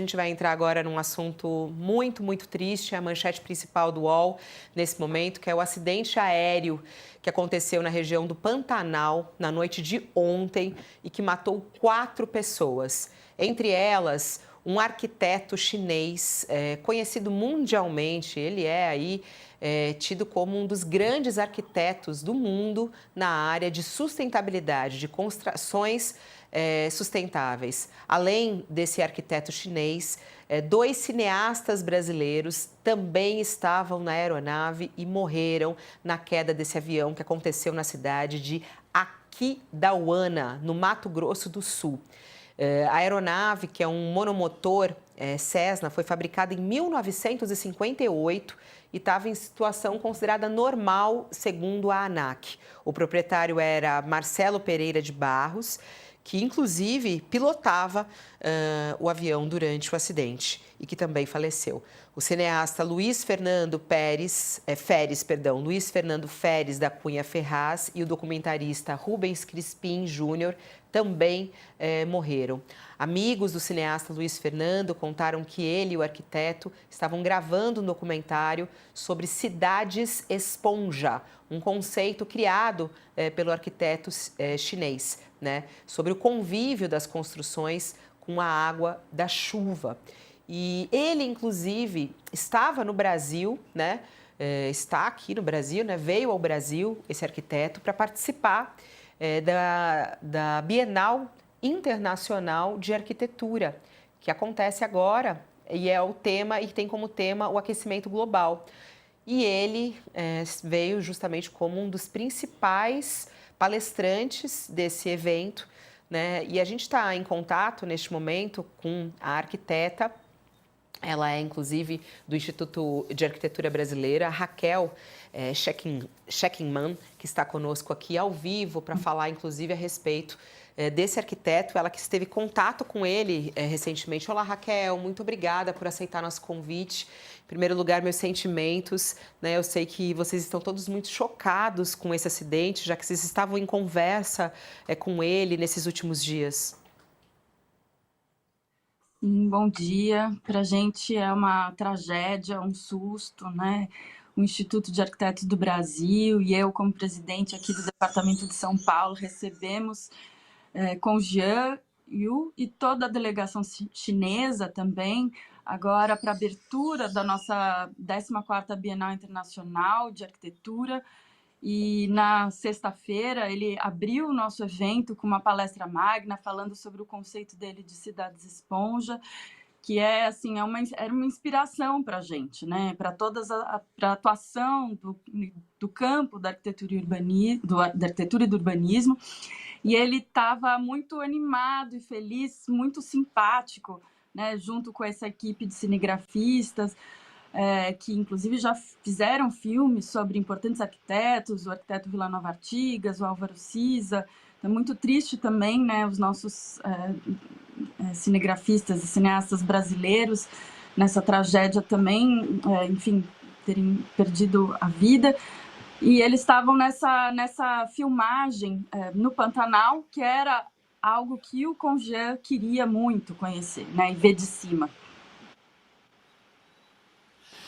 A gente vai entrar agora num assunto muito triste, a manchete principal do UOL nesse momento, que é o acidente aéreo que aconteceu na região do Pantanal na noite de ontem e que matou 4 pessoas. Entre elas, um arquiteto chinês conhecido mundialmente, ele é aí tido como um dos grandes arquitetos do mundo na área de sustentabilidade, de construções sustentáveis. Além desse arquiteto chinês, 2 cineastas brasileiros também estavam na aeronave e morreram na queda desse avião que aconteceu na cidade de Aquidauana, no Mato Grosso do Sul. A aeronave, que é um monomotor Cessna, foi fabricada em 1958 e estava em situação considerada normal, segundo a ANAC. O proprietário era Marcelo Pereira de Barros, que inclusive pilotava o avião durante o acidente e que também faleceu. O cineasta Luiz Fernando Feres da Cunha Ferraz e o documentarista Rubens Crispim Júnior também morreram. Amigos do cineasta Luiz Fernando contaram que ele e o arquiteto estavam gravando um documentário sobre cidades esponja, um conceito criado pelo arquiteto chinês, né, sobre o convívio das construções com a água da chuva. E ele, inclusive, estava no Brasil, né, está aqui no Brasil, né, veio ao Brasil, esse arquiteto, para participar da Bienal Internacional de Arquitetura, que acontece agora e é o tema, e tem como tema o aquecimento global. E ele veio justamente como um dos principais palestrantes desse evento, né? E a gente está em contato neste momento com a arquiteta. Ela é, inclusive, do Instituto de Arquitetura Brasileira, Raquel Scheckenman, que está conosco aqui ao vivo para falar, inclusive, a respeito desse arquiteto. Ela que esteve em contato com ele recentemente. Olá, Raquel, muito obrigada por aceitar nosso convite. Em primeiro lugar, meus sentimentos, né? Eu sei que vocês estão todos muito chocados com esse acidente, já que vocês estavam em conversa com ele nesses últimos dias. Bom dia. Para a gente é uma tragédia, um susto, né? O Instituto de Arquitetos do Brasil e eu, como presidente aqui do Departamento de São Paulo, recebemos com o Jian Yu e toda a delegação chinesa também, agora para a abertura da nossa 14ª Bienal Internacional de Arquitetura. E na sexta-feira ele abriu o nosso evento com uma palestra magna falando sobre o conceito dele de cidades esponja, que é assim, era uma inspiração para a gente, né? Para a atuação do campo da arquitetura da arquitetura e do urbanismo. E ele estava muito animado e feliz, muito simpático, né? Junto com essa equipe de cinegrafistas, que inclusive já fizeram filmes sobre importantes arquitetos, o arquiteto Vila Nova Artigas, o Álvaro Siza. É muito triste também, né, os nossos cinegrafistas e cineastas brasileiros nessa tragédia também, enfim, terem perdido a vida. E eles estavam nessa filmagem no Pantanal, que era algo que o Congean queria muito conhecer, né, e ver de cima.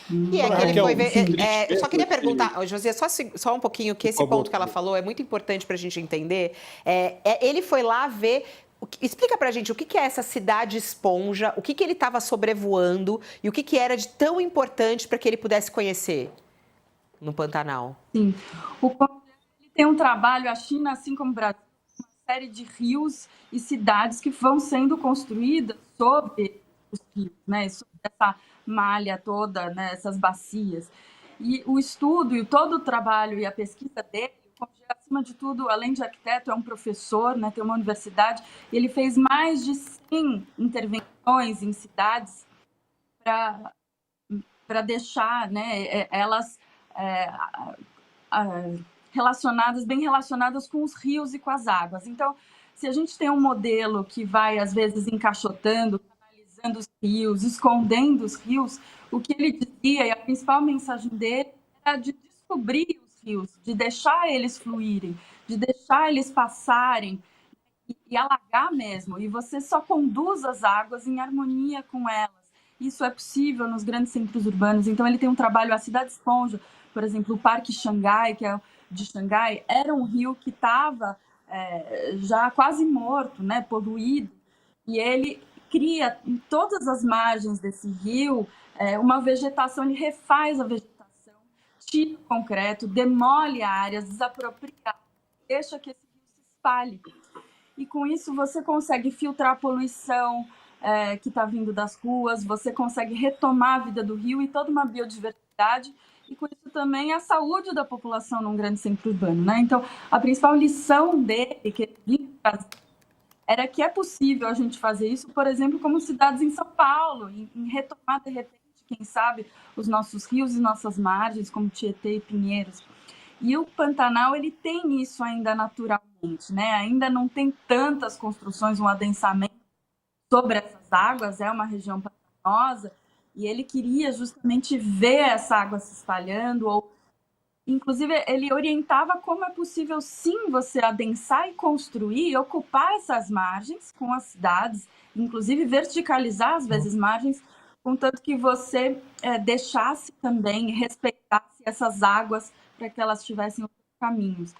E é que ele foi ver. Eu só queria perguntar, José, só um pouquinho, que esse ponto que ela falou é muito importante para a gente entender. Ele foi lá ver. Explica pra gente o que é essa cidade esponja, o que ele estava sobrevoando e o que era de tão importante para que ele pudesse conhecer no Pantanal. Sim, o Congean tem um trabalho, a China, assim como o Brasil, uma série de rios e cidades que vão sendo construídas sobre os rios, né? Sobre essa malha toda, né? Essas bacias. E o estudo e todo o trabalho e a pesquisa dele, acima de tudo, além de arquiteto, é um professor, né? Tem uma universidade, e ele fez mais de 100 intervenções em cidades para deixar, né, elas bem relacionadas com os rios e com as águas. Então, se a gente tem um modelo que vai, às vezes, encaixotando, canalizando os rios, escondendo os rios, o que ele dizia, e a principal mensagem dele, era de descobrir os rios, de deixar eles fluírem, de deixar eles passarem e alagar mesmo, e você só conduz as águas em harmonia com elas. Isso é possível nos grandes centros urbanos. Então ele tem um trabalho, a cidade esponja, por exemplo, o Parque Xangai, que é de Xangai, era um rio que estava já quase morto, né, poluído, e ele cria em todas as margens desse rio uma vegetação, ele refaz a vegetação, tira o concreto, demole áreas, desapropria, deixa que esse rio se espalhe. E com isso você consegue filtrar a poluição que está vindo das ruas, você consegue retomar a vida do rio e toda uma biodiversidade, e com isso também a saúde da população num grande centro urbano, né? Então, a principal lição dele, que ele vinha trazer, era que é possível a gente fazer isso, por exemplo, como cidades em São Paulo, em retomar, de repente, quem sabe, os nossos rios e nossas margens, como Tietê e Pinheiros. E o Pantanal, ele tem isso ainda naturalmente, né? Ainda não tem tantas construções, um adensamento sobre essas águas, é uma região pantanosa, e ele queria justamente ver essa água se espalhando, ou inclusive ele orientava como é possível sim você adensar e construir e ocupar essas margens com as cidades, inclusive verticalizar às vezes margens, contanto que você deixasse também, respeitasse essas águas para que elas tivessem outros caminhos.